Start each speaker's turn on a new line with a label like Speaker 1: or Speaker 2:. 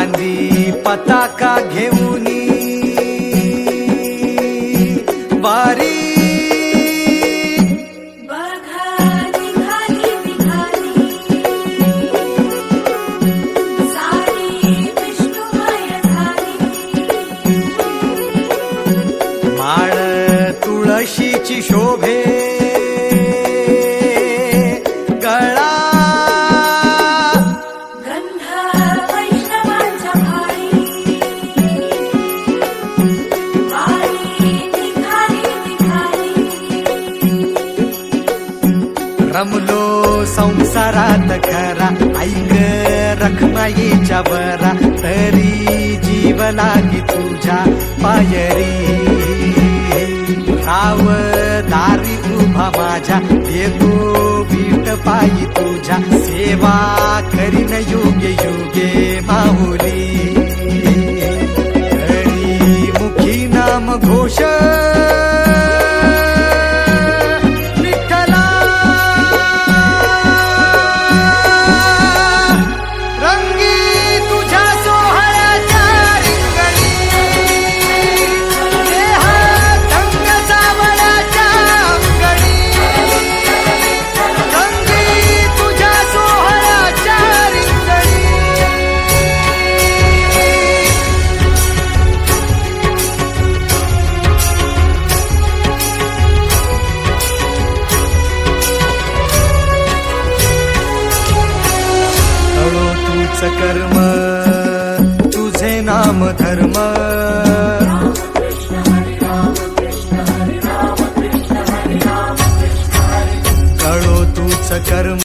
Speaker 1: खांदी पताका घेऊनी वारी माळ तुळशीची शोभे गळा
Speaker 2: गंध वैष्णवांच्या भारी
Speaker 1: रमलो संसारात खरा ऐक रखमाईच्या बरा तरी जीव लागी तुझ्या पायरी राव दारी उभा माझ्या येतो बीट पायी तुझ्या सेवा करीन योगे योगे माऊली हरी मुखी नाम घोष कर्म तुझे नाम धर्म कळो तूच कर्म